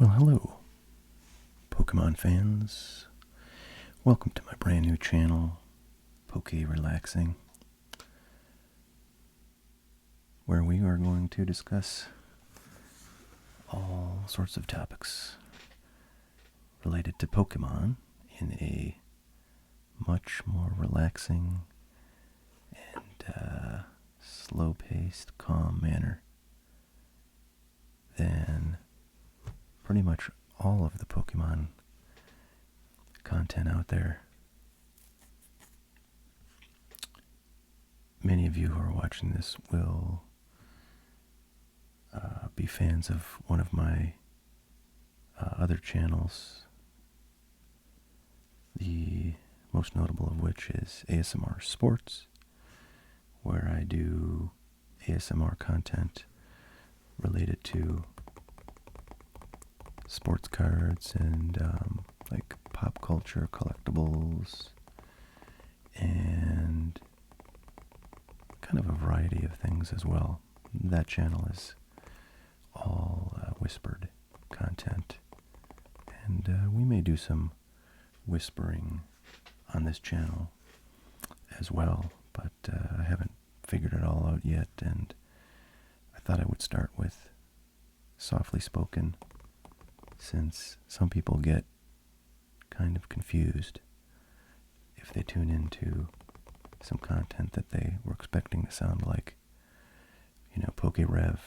Well, hello, Pokemon fans. Welcome to my brand new channel, PokeRelaxing, where we are going to discuss all sorts of topics related to Pokemon in a much more relaxing and slow-paced, calm manner than pretty much all of the Pokemon content out there. Many of you who are watching this will be fans of one of my other channels, the most notable of which is ASMR Sports, where I do ASMR content related to sports cards and like pop culture collectibles and kind of a variety of things as well. That channel is all whispered content, and we may do some whispering on this channel as well, but I haven't figured it all out yet, and I thought I would start with softly spoken, since some people get kind of confused if they tune into some content that they were expecting to sound like, you know, PokeRev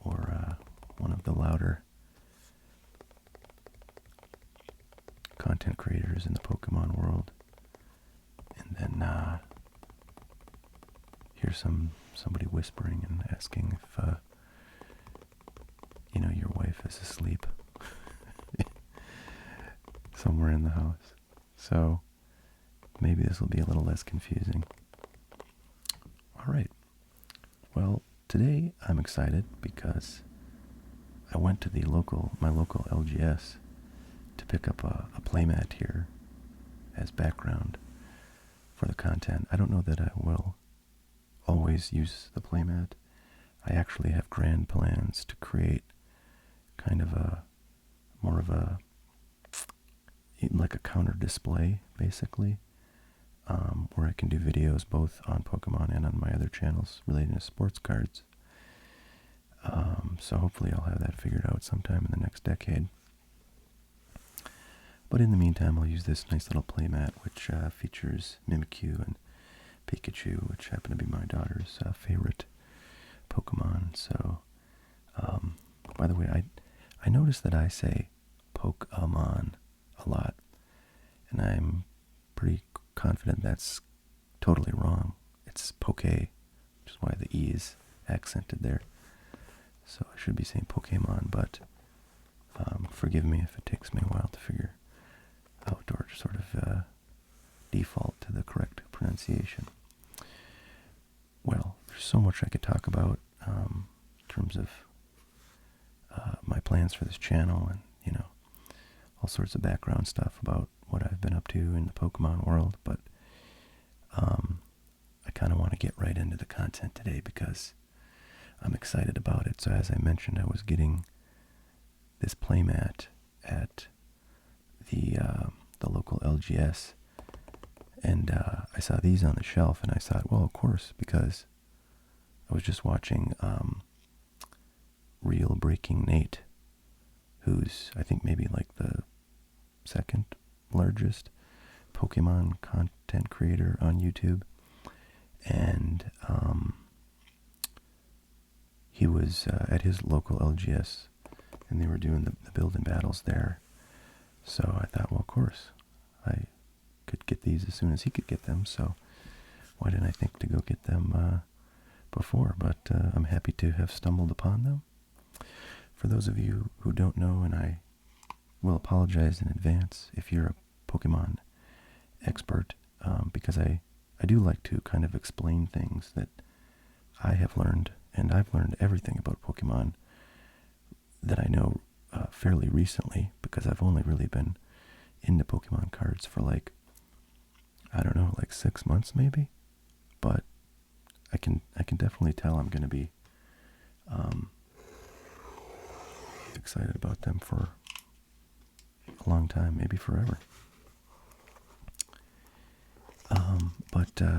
or one of the louder content creators in the Pokemon world, and then hear somebody whispering and asking if you know, your wife is asleep somewhere in the house. So maybe this will be a little less confusing. All right. Well, today I'm excited because I went to my local LGS to pick up a playmat here as background for the content. I don't know that I will always use the playmat. I actually have grand plans to create kind of more of a like a counter display, basically, where I can do videos both on Pokemon and on my other channels relating to sports cards. So hopefully I'll have that figured out sometime in the next decade. But in the meantime, I'll use this nice little playmat, which features Mimikyu and Pikachu, which happen to be my daughter's favorite Pokemon. So, by the way, I noticed that I say Pokemon a lot, and I'm pretty confident that's totally wrong. It's Poke, which is why the E is accented there. So I should be saying Pokemon, but forgive me if it takes me a while to figure out or sort of default to the correct pronunciation. Well, there's so much I could talk about in terms of my plans for this channel, and, you know, all sorts of background stuff about what I've been up to in the Pokemon world, but I kind of want to get right into the content today because I'm excited about it. So as I mentioned, I was getting this playmat at the local LGS, and I saw these on the shelf, and I thought, well, of course, because I was just watching Real Breaking Nate, who's, I think, maybe like the second largest Pokemon content creator on YouTube, and he was at his local LGS, and they were doing the build-in battles there. So I thought, well, of course, I could get these as soon as he could get them, so why didn't I think to go get them before? But I'm happy to have stumbled upon them. For those of you who don't know, and I will apologize in advance if you're a Pokemon expert, because I do like to kind of explain things that I have learned, and I've learned everything about Pokemon that I know fairly recently, because I've only really been into Pokemon cards for like, I don't know, like 6 months maybe, but I can definitely tell I'm going to be excited about them for a long time, maybe forever.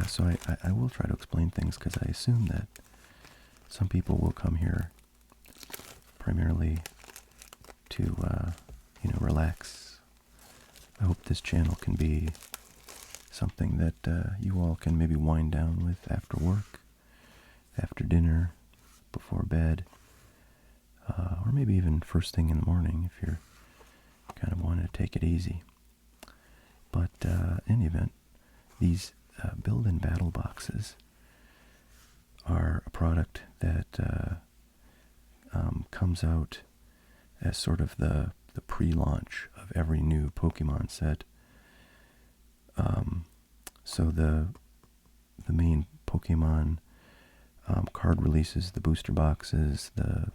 So I will try to explain things, because I assume that some people will come here primarily to, relax. I hope this channel can be something that you all can maybe wind down with after work, after dinner, before bed, or maybe even first thing in the morning if you're kind of wanting to take it easy. But in any event, these build-in battle boxes are a product that comes out as sort of the pre-launch of every new Pokemon set. So the main Pokemon card releases, the booster boxes, the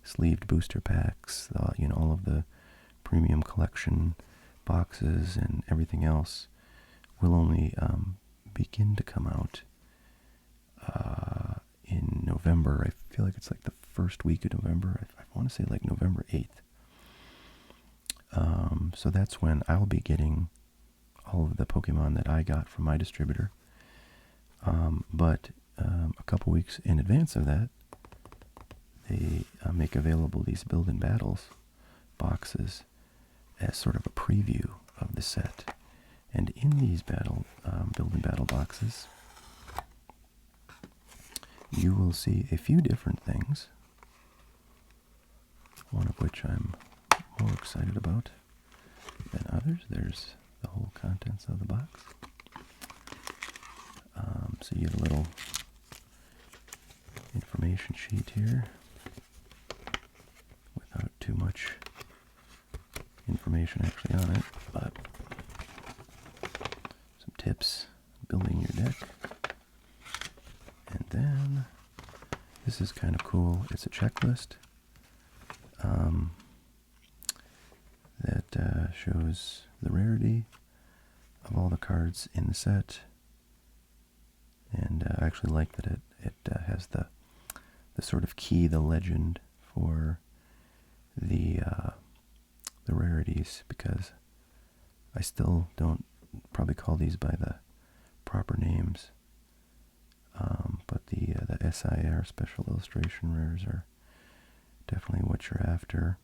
sleeved booster packs, all of the premium collection boxes and everything else will only begin to come out in November. I feel like it's like the first week of November. I want to say like November 8th. So that's when I'll be getting all of the Pokemon that I got from my distributor. But a couple weeks in advance of that, they make available these build-in battles boxes as sort of a preview of the set. And in these build-in battle boxes, you will see a few different things, one of which I'm more excited about than others. There's the whole contents of the box. So you get a little information sheet here without too much information actually on it, but some tips building your deck. And then this is kind of cool. It's a checklist that shows the rarity of all the cards in the set. And I actually like that it has the sort of key, the legend for the rarities, because I still don't probably call these by the proper names. But the SIR special illustration rares are definitely what you're after.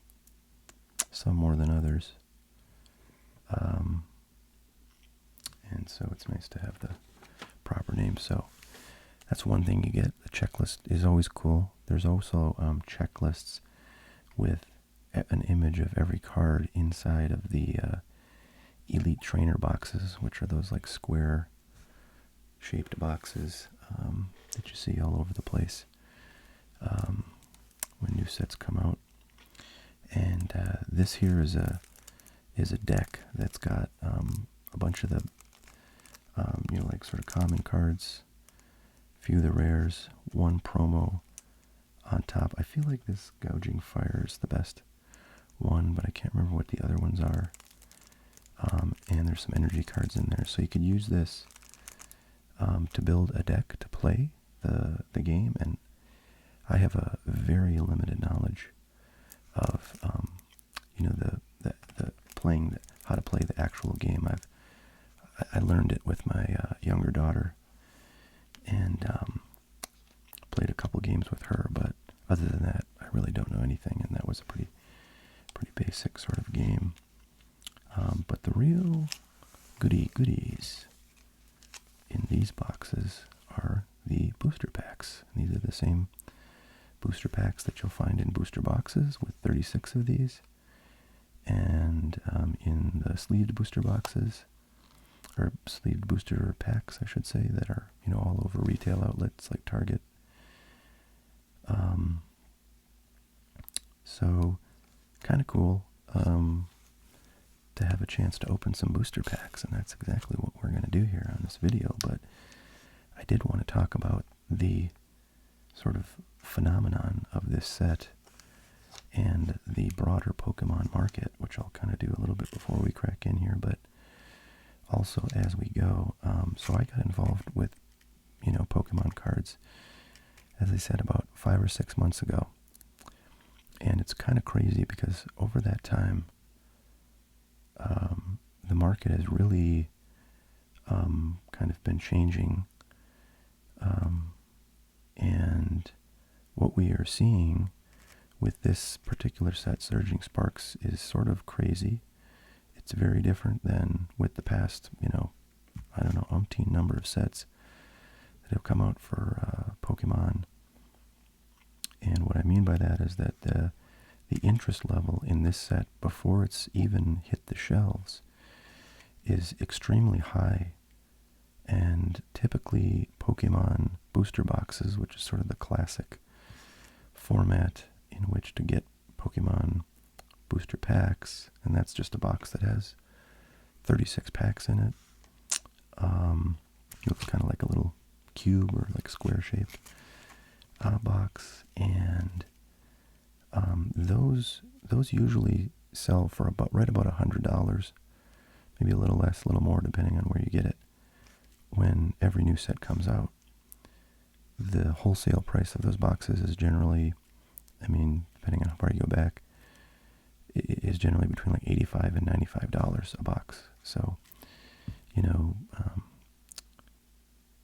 Some more than others. And so it's nice to have the proper name. So that's one thing you get. The checklist is always cool. There's also checklists with an image of every card inside of the Elite Trainer boxes, which are those like square shaped boxes that you see all over the place when new sets come out. And this here is a deck that's got a bunch of the like sort of common cards, a few of the rares, one promo on top. I feel like this Gouging Fire is the best one, but I can't remember what the other ones are. And there's some energy cards in there, so you could use this to build a deck to play the game. And I have a very limited knowledge of the playing, how to play the actual game. I learned it with my younger daughter, and played a couple games with her, but other than that, I really don't know anything, and that was a pretty basic sort of game. But the real goodies in these boxes are the booster packs. And these are the same booster packs that you'll find in booster boxes, with 36 of these, and in the sleeved booster boxes, or sleeved booster packs, I should say, that are all over retail outlets like Target. So kind of cool to have a chance to open some booster packs, and that's exactly what we're going to do here on this video. But I did want to talk about the sort of phenomenon of this set and the broader Pokemon market, which I'll kind of do a little bit before we crack in here, but also as we go. So I got involved with, Pokemon cards, as I said, about 5 or 6 months ago. And it's kind of crazy because over that time, the market has really kind of been changing. And what we are seeing with this particular set, Surging Sparks, is sort of crazy. It's very different than with the past, I don't know, umpteen number of sets that have come out for Pokemon. And what I mean by that is that the interest level in this set before it's even hit the shelves is extremely high. And typically Pokemon booster boxes, which is sort of the classic format in which to get Pokemon booster packs, and that's just a box that has 36 packs in it. It looks kind of like a little cube or like square-shaped box, and those usually sell for right about $100, maybe a little less, a little more, depending on where you get it. When every new set comes out, the wholesale price of those boxes is generally, depending on how far you go back, is generally between like $85 and $95 a box. So,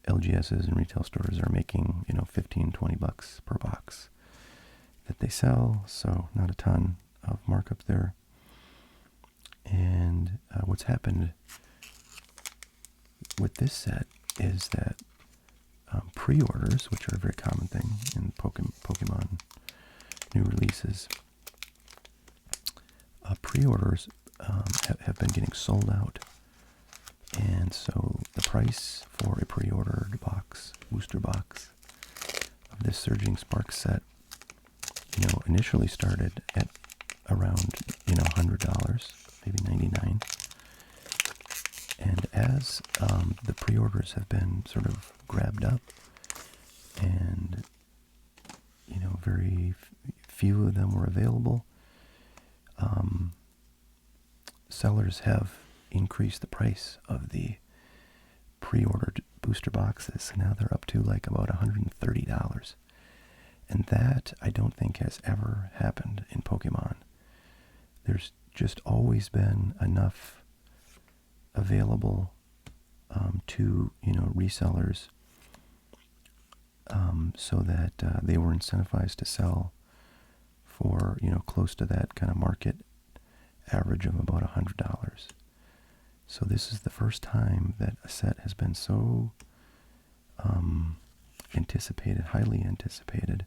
LGSs and retail stores are making, $15-20 per box that they sell, so not a ton of markup there. And what's happened with this set is that pre-orders, which are a very common thing in Pokemon new releases, pre-orders have been getting sold out. And so the price for a pre-ordered box, booster box, of this Surging Sparks set, initially started at around, $100, maybe $99. And as the pre-orders have been sort of grabbed up, and, very few of them were available, sellers have increased the price of the pre-ordered booster boxes. So now they're up to like about $130. And that, I don't think, has ever happened in Pokemon. There's just always been enough available to, resellers so that they were incentivized to sell for, close to that kind of market average of about $100. So this is the first time that a set has been so anticipated, highly anticipated,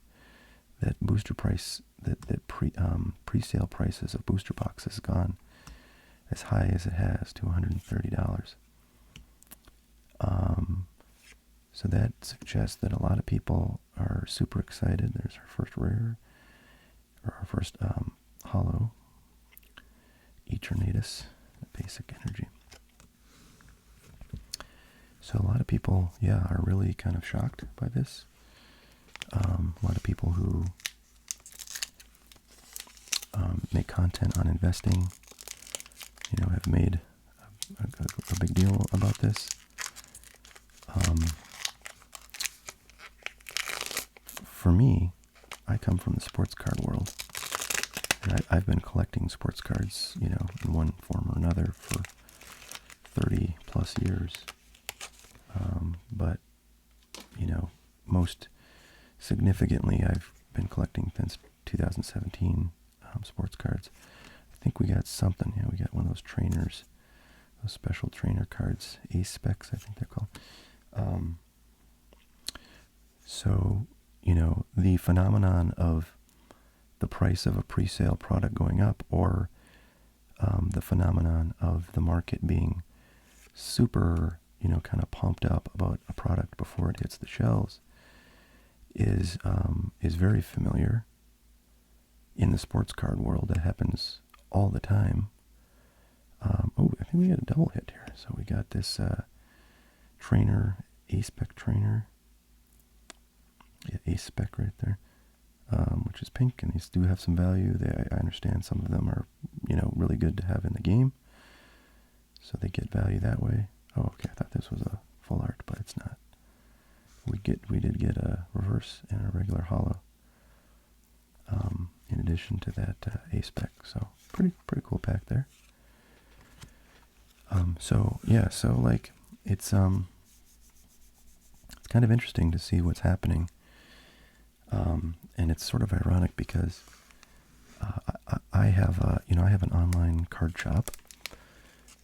that booster price, that pre-sale prices of booster boxes gone as high as it has, to $130. So that suggests that a lot of people are super excited. There's our first rare, or our first holo, Eternatus, basic energy. So a lot of people, are really kind of shocked by this. A lot of people who make content on investing, have made a big deal about this. For me, I come from the sports card world, and I've been collecting sports cards, in one form or another for 30 plus years. But, most significantly, I've been collecting since 2017 sports cards. I think we got something. Yeah, we got one of those trainers, those special trainer cards, Ace Specs, I think they're called. So, the phenomenon of the price of a pre-sale product going up, or the phenomenon of the market being super, kind of pumped up about a product before it hits the shelves, is very familiar in the sports card world. That happens all the time. I think we got a double hit here. So we got this trainer, A-Spec trainer. Yeah, A-Spec right there, which is pink, and these do have some value. I understand some of them are, really good to have in the game, so they get value that way. Oh, okay, I thought this was a full art, but it's not. We did get a reverse and a regular holo in addition to that A-spec. So pretty cool pack there. So yeah, so like it's kind of interesting to see what's happening, and it's sort of ironic because I have I have an online card shop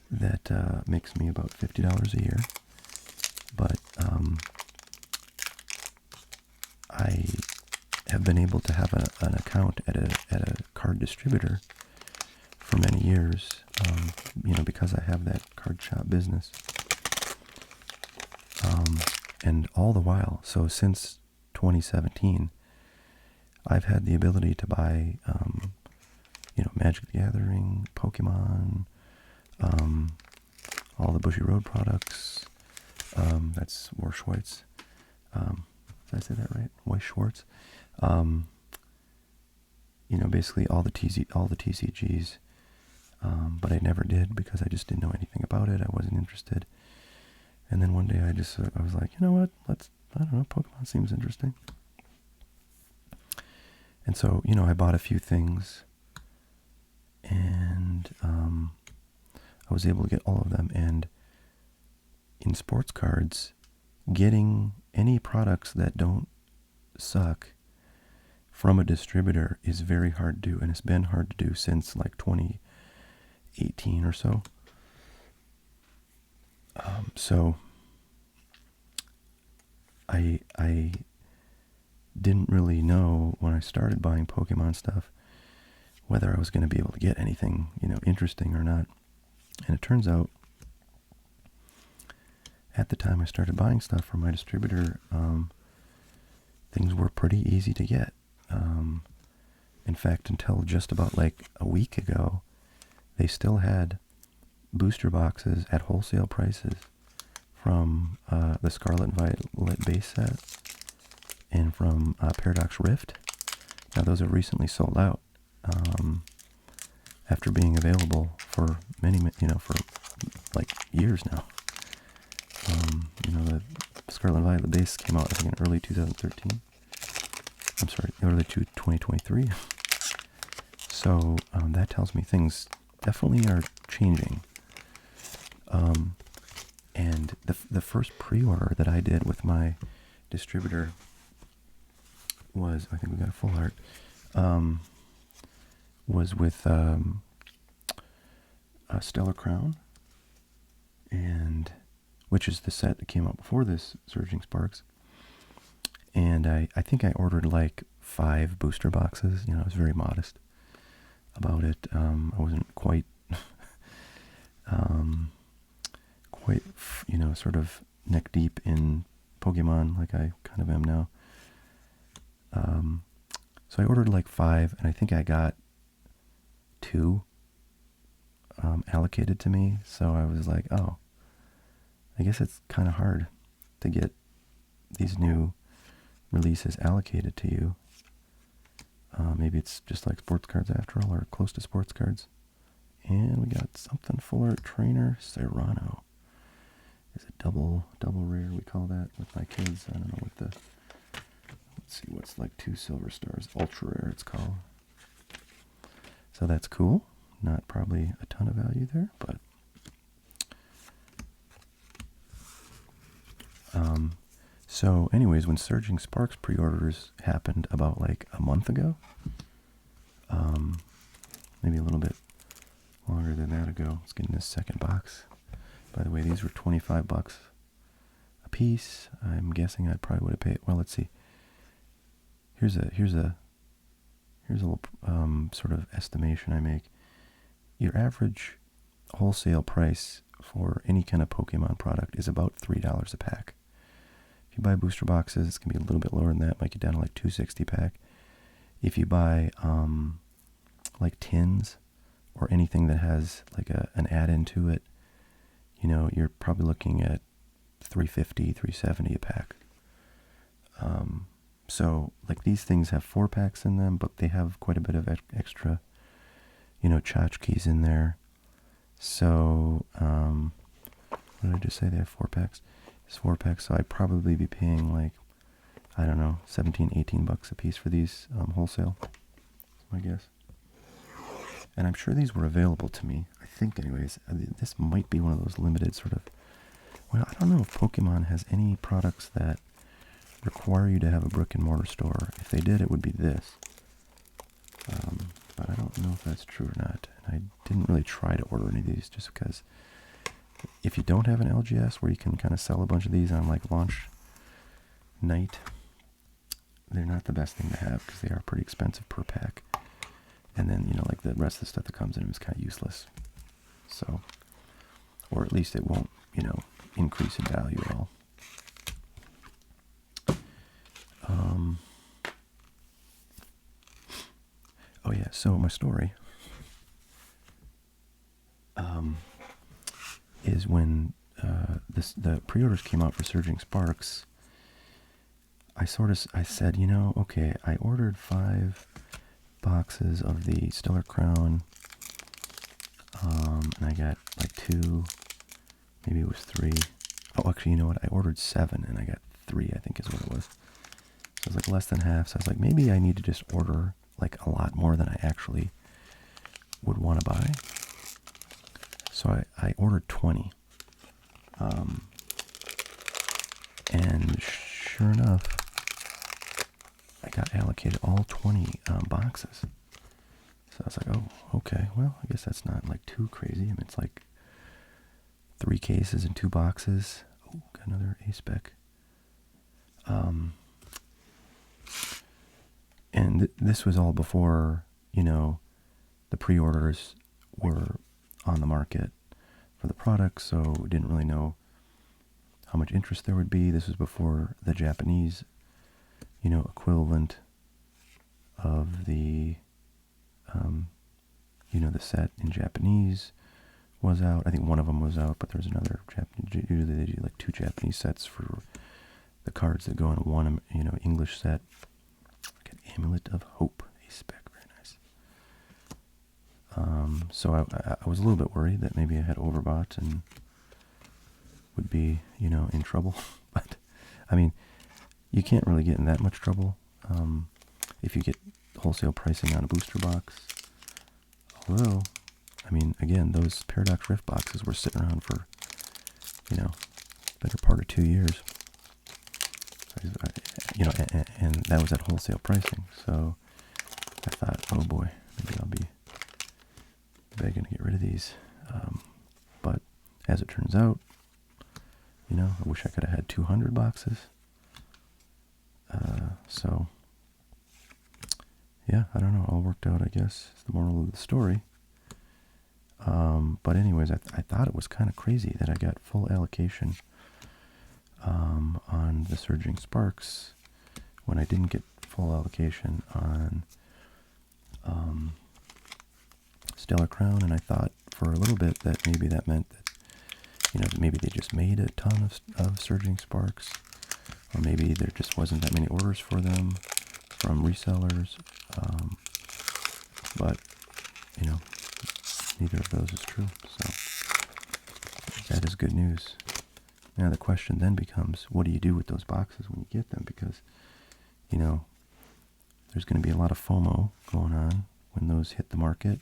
that makes me about $50 a year, but I have been able to have an account at a card distributor for many years, because I have that card shop business. And all the while, so since 2017, I've had the ability to buy, Magic the Gathering, Pokemon, all the Bushy Road products. That's War Schwartz. Did I say that right? Weiss Schwartz. Basically all the TCGs. But I never did because I just didn't know anything about it. I wasn't interested. And then one day I was like, you know what? I don't know, Pokemon seems interesting. And so, I bought a few things, and I was able to get all of them. And in sports cards, getting any products that don't suck from a distributor is very hard to do, and it's been hard to do since like 2018 or so. So I didn't really know when I started buying Pokemon stuff whether I was going to be able to get anything, interesting or not. And it turns out at the time I started buying stuff from my distributor, things were pretty easy to get. In fact, until just about like a week ago, they still had booster boxes at wholesale prices from the Scarlet and Violet base set and from Paradox Rift. Now those have recently sold out after being available for for like years now. The Scarlet and Violet base came out I think in early 2013. I'm sorry, early 2023. So that tells me things definitely are changing. And the first pre-order that I did with my distributor was, I think we got a full art, was with Stellar Crown, and which is the set that came out before this, Surging Sparks. And I think I ordered like 5 booster boxes. I was very modest about it. I wasn't quite sort of neck deep in Pokemon like I kind of am now. So I ordered like 5, and I think I got 2 allocated to me. So I was like, oh, I guess it's kind of hard to get these new releases allocated to you. Maybe it's just like sports cards after all, or close to sports cards. And we got something full art trainer, Serrano. Is it double rare, we call that with my kids. I don't know what let's see, what's like 2 silver stars, ultra rare it's called. So that's cool. Not probably a ton of value there, but so anyways, when Surging Sparks pre-orders happened about like a month ago, maybe a little bit longer than that ago. Let's get in this second box. By the way, these were $25 a piece. I'm guessing I probably would have paid. Well, let's see. Here's a little sort of estimation I make. Your average wholesale price for any kind of Pokemon product is about $3 a pack. If you buy booster boxes, it's going to be a little bit lower than that. Might get down to like $2.60 pack. If you buy like tins or anything that has like an add-in to it, you're probably looking at $3.50, $3.70 a pack. So like these things have 4 packs in them, but they have quite a bit of extra, tchotchkes in there. So what did I just say? They have 4 packs. It's 4 packs, so I'd probably be paying like, I don't know, $17, $18 a piece for these wholesale. I guess. And I'm sure these were available to me. I think, anyways, this might be one of those limited sort of... Well, I don't know if Pokemon has any products that require you to have a brick-and-mortar store. If they did, it would be this. But I don't know if that's true or not. And I didn't really try to order any of these just because if you don't have an LGS where you can kind of sell a bunch of these on like launch night, they're not the best thing to have because they are pretty expensive per pack. And then, you know, like the rest of the stuff that comes in is kind of useless. So, or at least it won't, you know, increase in value at all. Oh yeah, so my story is when the pre-orders came out for Surging Sparks, I said, you know, okay, I ordered 5 boxes of the Stellar Crown, and I got like 2, maybe it was 3. Oh, actually, you know what? I ordered 7 and I got 3, I think is what it was. So it was like less than half. So I was like, maybe I need to just order like a lot more than I actually would want to buy. So I ordered 20. And sure enough, I got allocated all 20 boxes. So I was like, oh, okay, well, I guess that's not like too crazy. I mean, it's like 3 cases and 2 boxes. Oh, got another A-spec. And this was all before, you know, the pre-orders were on the market for the product, so we didn't really know how much interest there would be. This was before the Japanese, you know, equivalent of the, you know, the set in Japanese was out. I think one of them was out, but there's another Japanese. Usually they do like 2 Japanese sets for the cards that go in one, you know, English set. Like an Amulet of Hope, a spec, very nice. So I was a little bit worried that maybe I had overbought and would be, you know, in trouble. But, I mean, you can't really get in that much trouble if you get wholesale pricing on a booster box. Although, I mean, again, those Paradox Rift boxes were sitting around for, you know, better part of 2 years. You know, and that was at wholesale pricing. So I thought, oh boy, maybe I'll be begging to get rid of these. But as it turns out, you know, I wish I could have had 200 boxes. So, yeah, I don't know. All worked out, I guess, is the moral of the story. But anyways, I thought it was kind of crazy that I got full allocation on the Surging Sparks when I didn't get full allocation on Stellar Crown, and I thought for a little bit that maybe that meant that, you know, maybe they just made a ton of Surging Sparks, or maybe there just wasn't that many orders for them from resellers, but, you know, neither of those is true, so that is good news. Now the question then becomes, what do you do with those boxes when you get them? Because, you know, there's going to be a lot of FOMO going on when those hit the market.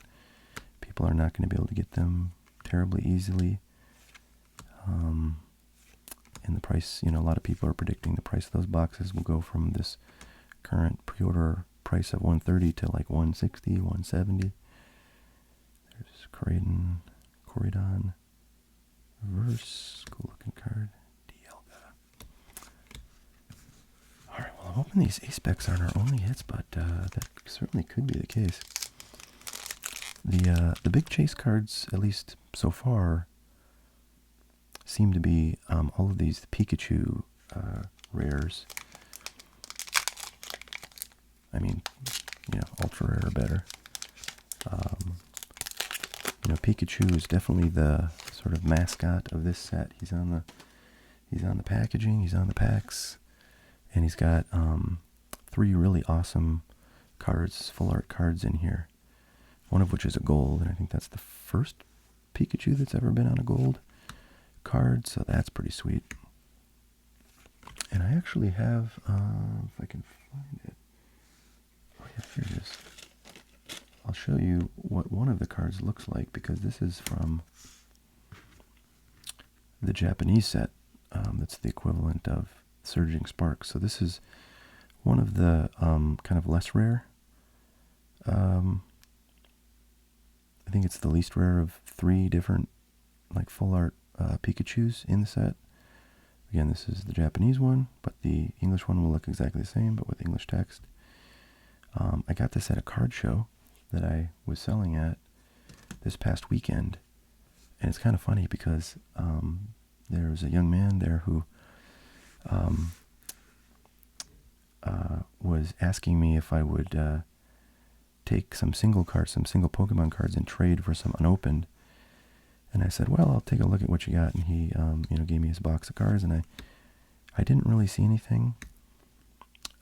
People are not going to be able to get them terribly easily. And the price, you know, a lot of people are predicting the price of those boxes will go from this current pre-order price of $130 to like $160, $170. There's Corridon Reverse, cool looking card. Dialga. Alright, well, I'm hoping these A-specs aren't our only hits, but that certainly could be the case. The big chase cards, at least so far, seem to be all of these Pikachu rares. I mean, you know, ultra rare or better. You know, Pikachu is definitely the sort of mascot of this set. He's on the packaging, he's on the packs, and he's got 3 really awesome cards, full art cards in here. One of which is a gold, and I think that's the first Pikachu that's ever been on a gold card, so that's pretty sweet. And I actually have, if I can find it. Oh yeah, here it is. show you what one of the cards looks like, because this is from the Japanese set. That's the equivalent of Surging Spark. So this is one of the kind of less rare. I think it's the least rare of 3 different like full art Pikachus in the set. Again, this is the Japanese one, but the English one will look exactly the same, but with English text. I got this at a card show that I was selling at this past weekend, and it's kind of funny because there was a young man there who was asking me if I would take some single Pokemon cards and trade for some unopened. And I said, well, I'll take a look at what you got. And he, gave me his box of cards, and I didn't really see anything.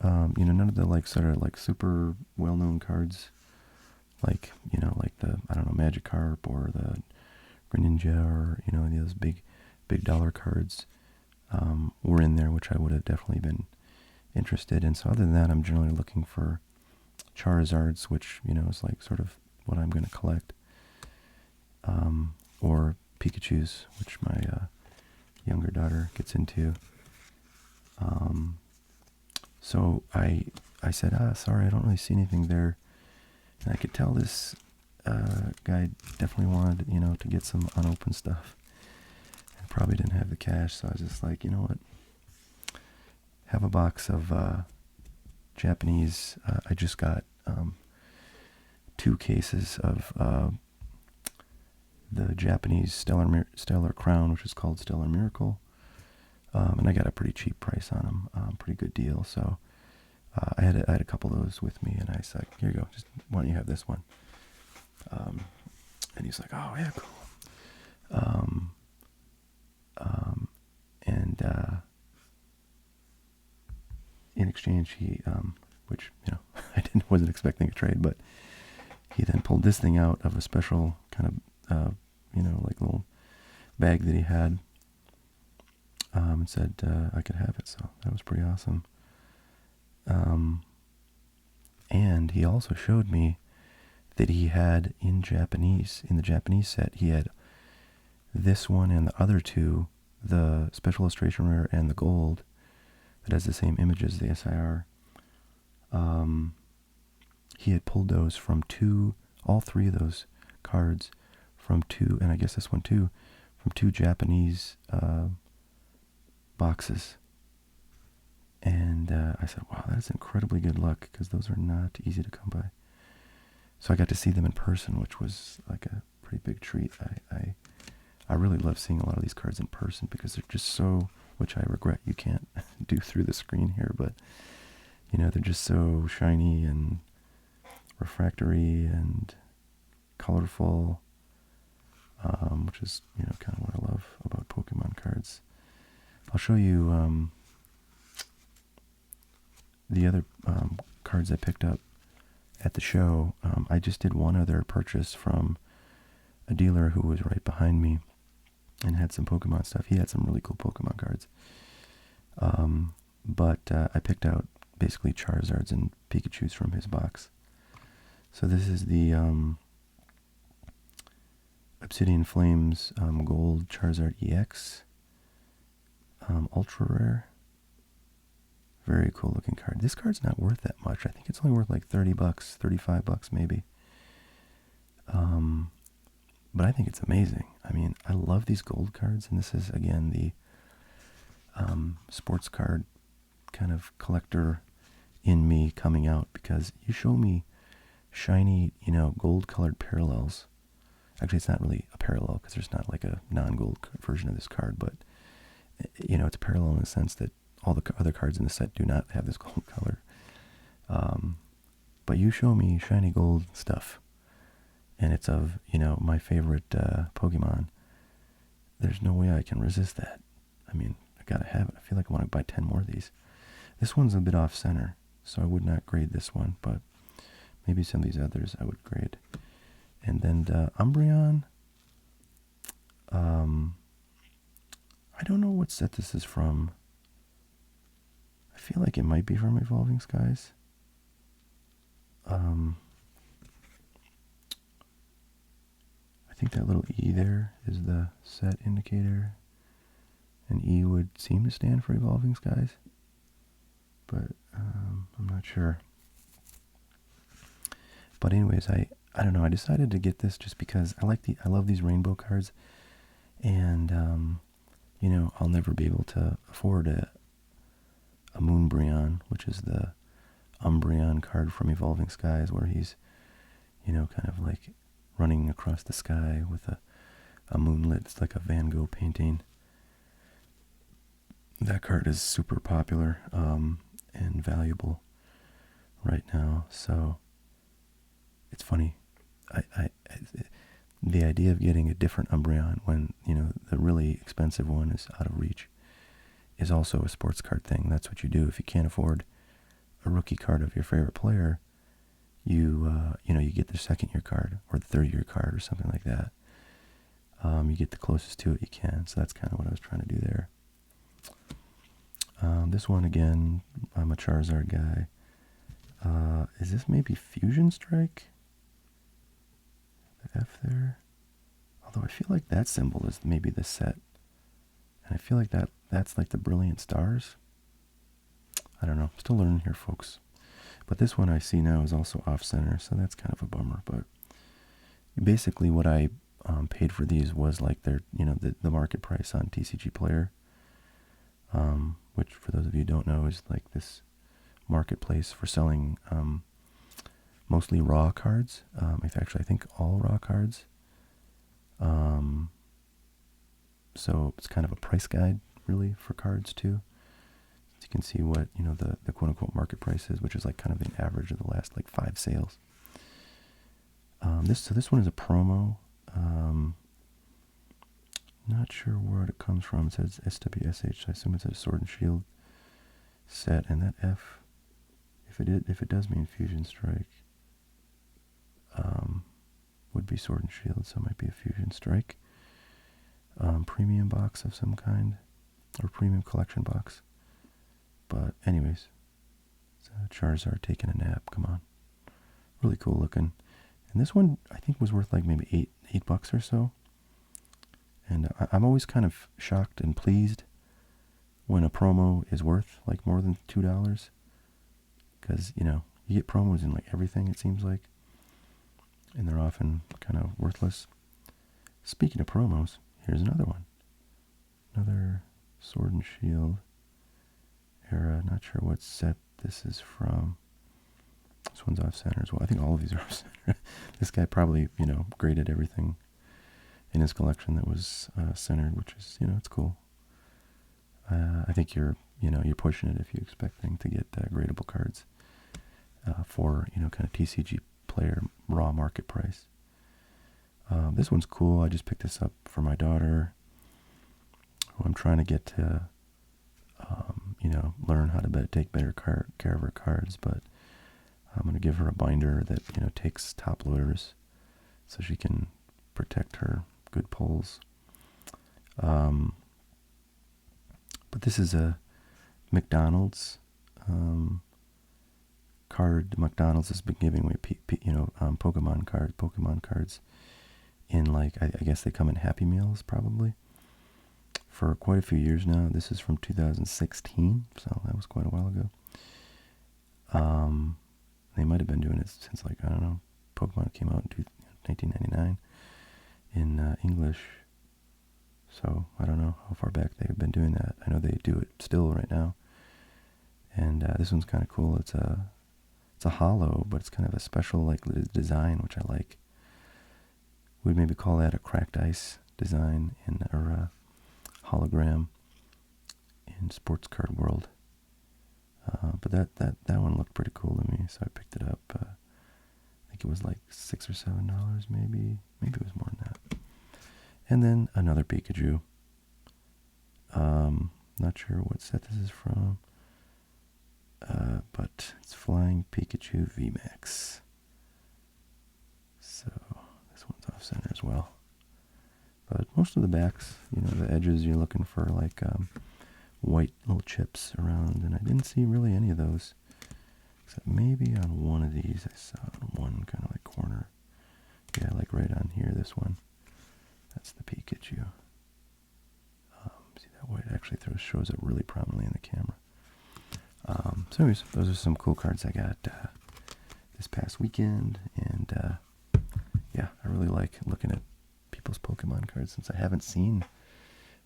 None of the sort of super well-known cards, like the, I don't know, Magikarp or the Greninja or, any of those big dollar cards were in there, which I would have definitely been interested in. So other than that, I'm generally looking for Charizards, which, is sort of what I'm going to collect. Or Pikachus, which my younger daughter gets into. So I said, sorry, I don't really see anything there. And I could tell this guy definitely wanted, to get some unopened stuff. And probably didn't have the cash, so I was just like, you know what? Have a box of Japanese. I just got 2 cases of the Japanese Stellar Crown, which is called Stellar Miracle. And I got a pretty cheap price on them, pretty good deal. So I had a couple of those with me, and I said, here you go, just why don't you have this one? And he's like, oh yeah, cool. And in exchange, he, which I wasn't expecting a trade, but he then pulled this thing out of a special kind of little bag that he had, and said I could have it. So that was pretty awesome. And he also showed me that he had in the Japanese set, he had this one and the other 2, the Special Illustration Rare and the Gold, that has the same image as the SIR. He had pulled those from all 3 of those cards from 2, and I guess this one too, from 2 Japanese boxes. And I said, wow, that's incredibly good luck, because those are not easy to come by. So I got to see them in person, which was like a pretty big treat. I really love seeing a lot of these cards in person, because they're just so, which I regret you can't do through the screen here, but they're just so shiny and refractory and colorful, which is kind of what I love about Pokemon cards. I'll show you the other cards I picked up at the show. I just did one other purchase from a dealer who was right behind me and had some Pokemon stuff. He had some really cool Pokemon cards. But I picked out basically Charizards and Pikachus from his box. So this is the Obsidian Flames Gold Charizard EX. Ultra Rare. Very cool looking card. This card's not worth that much. I think it's only worth like $30, $35 maybe. But I think it's amazing. I mean, I love these gold cards, and this is, again, the sports card kind of collector in me coming out, because you show me shiny, gold-colored parallels. Actually, it's not really a parallel, because there's not like a non-gold version of this card, but, it's a parallel in the sense that all the other cards in the set do not have this gold color. But you show me shiny gold stuff, and it's of, my favorite Pokemon. There's no way I can resist that. I mean, I gotta have it. I feel like I want to buy 10 more of these. This one's a bit off-center, so I would not grade this one, but maybe some of these others I would grade. And then Umbreon, I don't know what set this is from. I feel like it might be from Evolving Skies. think that little E there is the set indicator, and E would seem to stand for Evolving Skies, but I'm not sure. But anyways, I don't know. I decided to get this just because I love these rainbow cards, and you know, I'll never be able to afford a Moonbryon, which is the Umbreon card from Evolving Skies, where he's, you know, kind of like running across the sky with a moonlit, it's like a Van Gogh painting. That card is super popular and valuable right now, so it's funny. The idea of getting a different Umbreon when, you know, the really expensive one is out of reach is also a sports card thing. That's what you do if you can't afford a rookie card of your favorite player. You know, you get the second year card or the third year card or something like that. You get the closest to it you can. So that's kind of what I was trying to do there. This one again, I'm a Charizard guy. Is this maybe Fusion Strike? The F there. Although I feel like that symbol is maybe the set. And I feel like that's like the Brilliant Stars. I don't know. Still learning here, folks. But this one I see now is also off-center, so that's kind of a bummer. But basically what I paid for these was like their, you know, the market price on TCG Player, which for those of you who don't know is like this marketplace for selling mostly raw cards. Actually, I think all raw cards. So it's kind of a price guide, really, for cards, too. So you can see what, you know, the quote-unquote market price is, which is like kind of the average of the last, like, 5 sales. This one is a promo. Not sure where it comes from. It says SWSH, so I assume it's a Sword and Shield set, and that F, if it does mean Fusion Strike, would be Sword and Shield, so it might be a Fusion Strike. Premium box of some kind, or premium collection box. But anyways, it's Charizard taking a nap. Come on, really cool looking. And this one I think was worth like maybe eight bucks or so. And I'm always kind of shocked and pleased when a promo is worth like more than $2, because, you know, you get promos in like everything, it seems like, and they're often kind of worthless. Speaking of promos, here's another one. Another Sword and Shield era. Not sure what set this is from. This one's off-center as well. I think all of these are off-center. This guy probably, you know, graded everything in his collection that was centered, which is, you know, it's cool. I think you're pushing it if you expect things to get gradable cards for, you know, kind of TCG Player raw market price. This one's cool. I just picked this up for my daughter, who I'm trying to get to, you know, learn how to take better care of her cards. But I'm going to give her a binder that, you know, takes top loaders, so she can protect her good pulls. But this is a McDonald's card. McDonald's has been giving away, Pokemon cards in, like, I guess they come in Happy Meals probably, for quite a few years now. This is from 2016, so that was quite a while ago. They might have been doing it since, like, I don't know, Pokemon came out in 1999 in English. So I don't know how far back they've been doing that. I know they do it still right now. And this one's kind of cool. It's a hollow, but it's kind of a special, like, design, which I like. We'd maybe call that a cracked ice design or a hologram in sports card world. But that one looked pretty cool to me, so I picked it up. I think it was like $6 or $7, maybe. Maybe it was more than that. And then another Pikachu. Not sure what set this is from, but it's Flying Pikachu VMAX. So this one's off center as well. But most of the backs, you know, the edges, you're looking for like white little chips around, and I didn't see really any of those, except maybe on one of these I saw one kind of like corner. Yeah, like right on here, this one. That's the Pikachu. See that way it actually shows up really prominently in the camera. So anyways, those are some cool cards I got this past weekend, and yeah, I really like looking at people's Pokemon cards since I haven't seen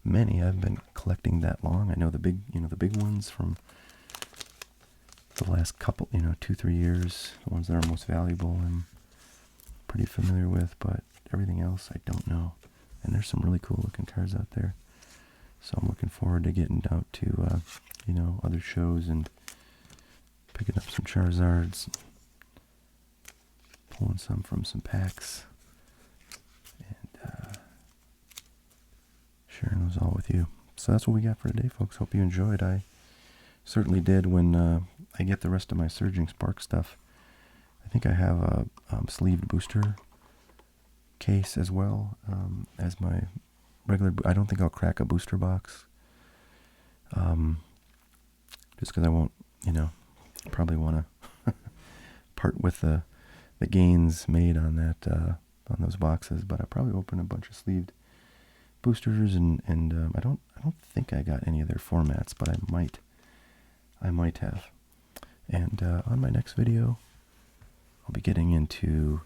many. I've been collecting that long. I know the big ones from the last couple, 2-3 years, the ones that are most valuable I'm pretty familiar with, but everything else I don't know. And there's some really cool looking cards out there. So I'm looking forward to getting out to, other shows and picking up some Charizards, pulling some from some packs, and sharing those all with you. So that's what we got for today, folks. Hope you enjoyed. I certainly did. When I get the rest of my Surging Spark stuff, I think I have a sleeved booster case as well as my regular. I don't think I'll crack a booster box, just because I won't, probably want to part with the gains made on that on those boxes. But I'll probably open a bunch of sleeved boosters, and I don't think I got any of their formats, but I might have. And on my next video, I'll be getting into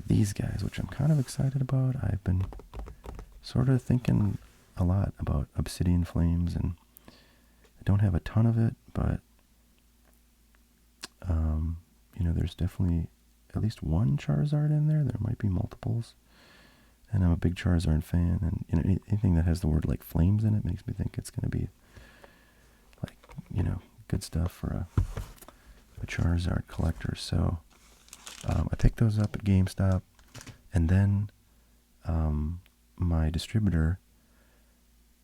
these guys, which I'm kind of excited about. I've been sort of thinking a lot about Obsidian Flames, and I don't have a ton of it, but there's definitely at least one Charizard in there. There might be multiples, and I'm a big Charizard fan, and anything that has the word like flames in it makes me think it's going to be like, good stuff for a Charizard collector. So I picked those up at GameStop, and then my distributor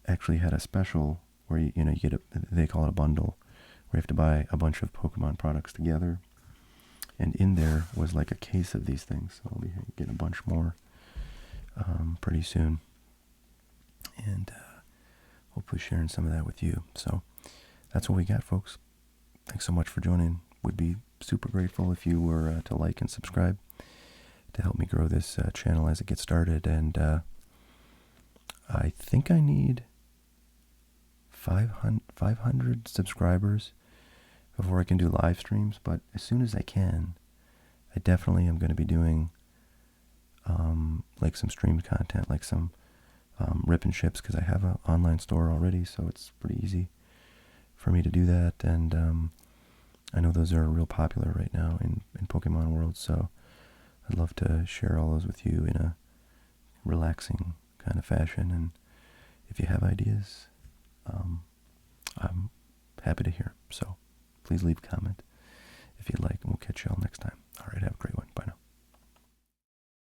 actually had a special where you get they call it a bundle, where you have to buy a bunch of Pokemon products together, and in there was like a case of these things. So I'll be getting a bunch more pretty soon, and hopefully sharing some of that with you. So that's what we got, folks. Thanks so much for joining. Would be super grateful if you were to like and subscribe to help me grow this channel as it gets started. And I think I need 500 subscribers before I can do live streams, but as soon as I can, I definitely am going to be doing like some streamed content, like some rip and ships, because I have an online store already, so it's pretty easy for me to do that. And I know those are real popular right now in Pokemon world, so I'd love to share all those with you in a relaxing kind of fashion. And if you have ideas, I'm happy to hear. So please leave a comment if you'd like, and we'll catch you all next time. All right, have a great one. Bye now.